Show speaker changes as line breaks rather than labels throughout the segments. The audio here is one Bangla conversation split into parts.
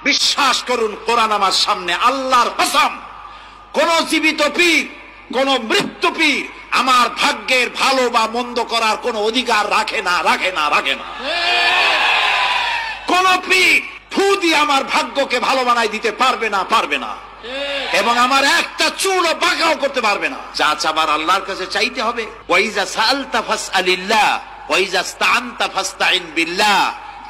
বিশ্বাস করুন, কোরআন আমার সামনে, আল্লাহর কসম, কোন জীবিত পীর, কোন মৃত্যু পীর আমার ভাগ্যের ভালো বা মন্দ করার কোন অধিকার রাখে না। কোন পীর ফু দিয়ে আমার ভাগ্যকে ভালো বানাই দিতে পারবে না, এবং আমার একটা চুলও বাঁকাও করতে পারবে না। যা চাবার আল্লাহর কাছে চাইতে হবে। ওয়াইজা সাআলতা ফাসআলিল্লাহ ওয়াইজা ইসতাআনতা ফাসতাইন বিল্লাহ।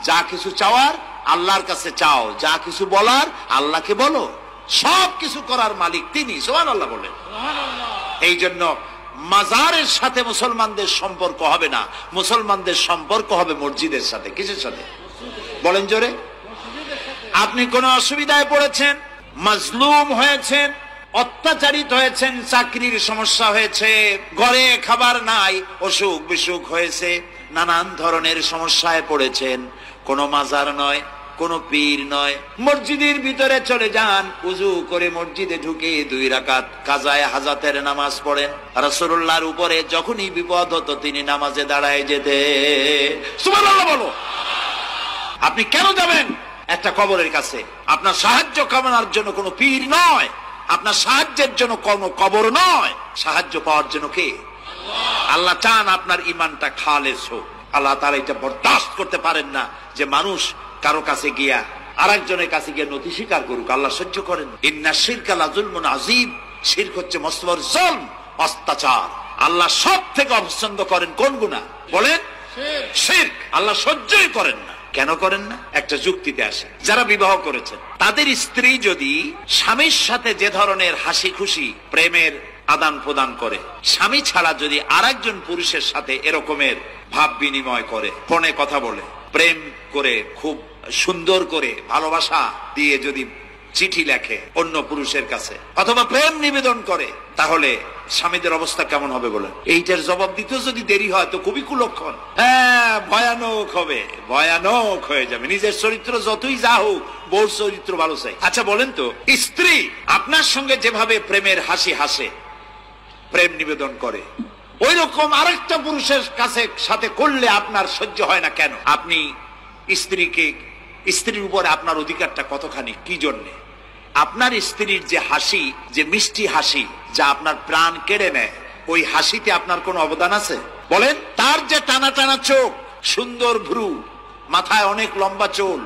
যা কিছু চাওয়ার আল্লাহর কাছে চাও, যা কিছু বলার আল্লাহকে বলো। সব কিছু করার মালিক তিনি, সুবহানাল্লাহ বলেন। এই জন্য মাজারের সাথে মুসলমানদের সম্পর্ক হবে না, মুসলমানদের সম্পর্ক হবে মসজিদের সাথে। কিসের সাথে বলেন জোরে? আপনি কোন অসুবিধায় পড়েছেন, মাজলুম হয়েছেন, অত্যাচারিত হয়েছেন, চাকরির সমস্যা হয়েছে, ঘরে খাবার নাই, অসুখ বিসুখ হয়েছে, নানান ধরনের সমস্যায় পড়েছেন, কোন মাজার নয়, কোন পীর নয়, মসজিদের ভিতরে চলে যান, উযু করে মসজিদে ঢুকে 2 রাকাত কাজায়ে হাজাতের নামাজ পড়েন। রাসূলুল্লাহর উপরে যখনই বিপদ হতো তিনি নামাজে দাঁড়ায় যেতেন। সুবহানাল্লাহ বলো। আপনি কেন যাবেন একটা কবরের কাছে? আপনার সাহায্য কামনার জন্য কোনো পীর নয়, আপনার সাহায্যের জন্য কোনো কবর নয়, সাহায্য পাওয়ার জন্য কে? আল্লাহ চান আপনার ঈমানটা খালেস হোক। আল্লাহ তাআলা এটা বরদাস্ত করতে পারেন না যে মানুষ কারো কাছে গিয়া আরেকজনের কাছে গিয়ে নথি স্বীকার করুক। আল্লাহ সহ্য করেন। ইন্না শিরকা লাযুলমুন আযীম। শিরক হচ্ছে মস্ত বড় জুলম, অত্যাচার। আল্লাহ সব থেকে অপছন্দ করেন কোন গুনাহ বলেন? শিরক। আল্লাহ সহ্যই করেন না। কেন করেন না? একটা যুক্তিতে আসে। যারা বিবাহ করেছেন তাদের স্ত্রী যদি স্বামীর সাথে যে ধরনের হাসি খুশি প্রেমের আদান প্রদান করে, স্বামী ছাড়া যদি আরেকজন পুরুষের সাথে এরকমের ভাব বিনিময় করে, ফোনে কথা বলে, প্রেম করে, খুব সুন্দর করে ভালোবাসা দিয়ে যদি চিঠি লেখে অন্য পুরুষের কাছে, অথবা প্রেম নিবেদন করে, তাহলে স্বামীদের অবস্থা কেমন হবে বলেন? এইটার জবাব দিতে যদি দেরি হয় তো খুবই কুলক্ষণ। হ্যাঁ, ভয়ানক হবে, ভয়ানক হয়ে যাবে। নিজের চরিত্র যতই যা হোক, বউর চরিত্র ভালো চাই। আচ্ছা বলেন তো, স্ত্রী আপনার সঙ্গে যেভাবে প্রেমের হাসি হাসে, প্রেম নিবেদন করে, ওই রকম আরেকটা পুরুষের কাছে সাথে করলে আপনার সহ্য হয় না কেন? আপনি স্ত্রীর উপরে আপনার অধিকারটা কতখানি, কি জন্যে? আপনার স্ত্রীর যে হাসি, যে মিষ্টি হাসি, যা আপনার প্রাণ কেড়ে নেয়, ওই হাসিতে আপনার কোনো অবদান আছে বলেন? তার যে টানা টানা চোখ, সুন্দর ভ্রু, মাথায় অনেক লম্বা চুল,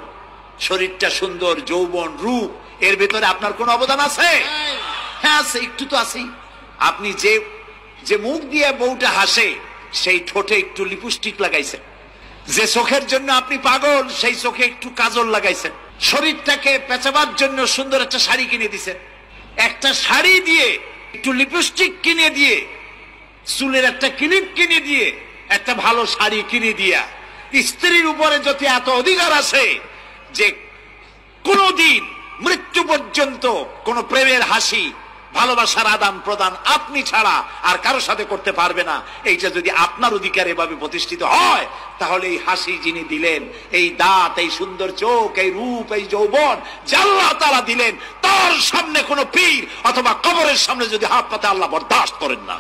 শরীরটা সুন্দর, যৌবন, রূপ, এর ভেতরে আপনার কোনো অবদান আছে? হ্যাঁ আছে, একটু তো আছেই। আপনি যে মুখ দিয়ে বউটা হাসে, সেই ঠোঁটে একটু লিপস্টিক লাগাইছেন, যে চোখের জন্য আপনি পাগল, সেই চোখে একটু কাজল লাগাইছেন, শরীরটাকে পেঁচাবার জন্য সুন্দর একটা শাড়ি কিনে দিছেন, একটা শাড়ি দিয়ে, একটু লিপস্টিক কিনে দিয়ে, চুলের একটা ক্লিপ কিনে দিয়ে, একটা ভালো শাড়ি কিনে দিয়া স্ত্রীর উপরে যদি এত অধিকার আছে যে কোনদিন মৃত্যু পর্যন্ত কোন প্রেমের হাসি, ভালোবাসার আদান প্রদান আপনি ছাড়া আর কারো সাথে করতে পারবে না, এইটা যদি আপনার অধিকার এভাবে প্রতিষ্ঠিত হয়, তাহলে এই হাসি যিনি দিলেন, এই দাঁত, এই সুন্দর চোখ, এই রূপ, এই যৌবন যা আল্লাহ তাআলা দিলেন, তার সামনে কোন পীর অথবা কবরের সামনে যদি হাত পাতে আল্লাহ বরদাস্ত করেন না।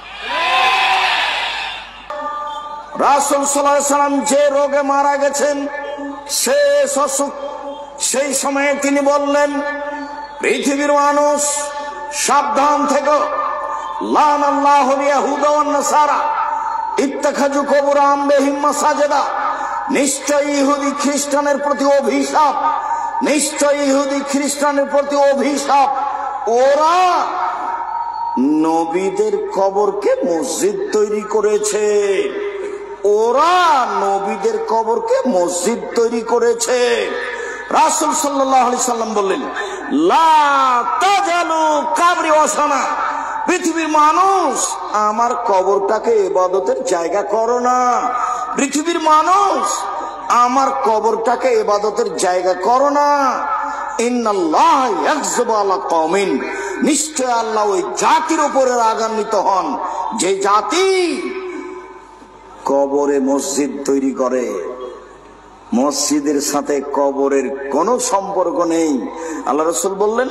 রাসূল সাল্লাল্লাহু আলাইহি ওয়াসাল্লাম যে রোগে মারা গেছেন, শেষ অসুখ, সেই সময়ে তিনি বললেন, পৃথিবীর মানুষ সাবধান থেকো, লানাল্লাহুল ইয়াহুদা ওয়ান নাসারা ইত্তাখাযু কুবুর আনবিহিম মাসাজিদা। নিশ্চয়ই ইহুদি খ্রিস্টানের প্রতি অভিশাপ, নিশ্চয়ই ইহুদি খ্রিস্টানের প্রতি অভিশাপ। ওরা নবীদের কবরকে মসজিদ তৈরি করেছে, ওরা নবীদের কবরকে মসজিদ তৈরি করেছে। রাসূল সাল্লাল্লাহু আলাইহি সাল্লাম বললেন, লা তাজালু কাবরি ওয়াসানা। পৃথিবীর মানুষ আমার কবরটাকে ইবাদতের জায়গা করো না। পৃথিবীর মানুষ আমার কবরটাকে ইবাদতের জায়গা করো না। ইন্নাল্লাহ ইয়াগযিবু আলা কওমিন। নিশ্চয় আল্লাহ ওই জাতির উপরে রাগান্বিত হন যে জাতি কবরে মসজিদ তৈরি করে। মসজিদের সাথে কবরের কোনো সম্পর্ক নেই। আল্লাহ রাসূল বললেন,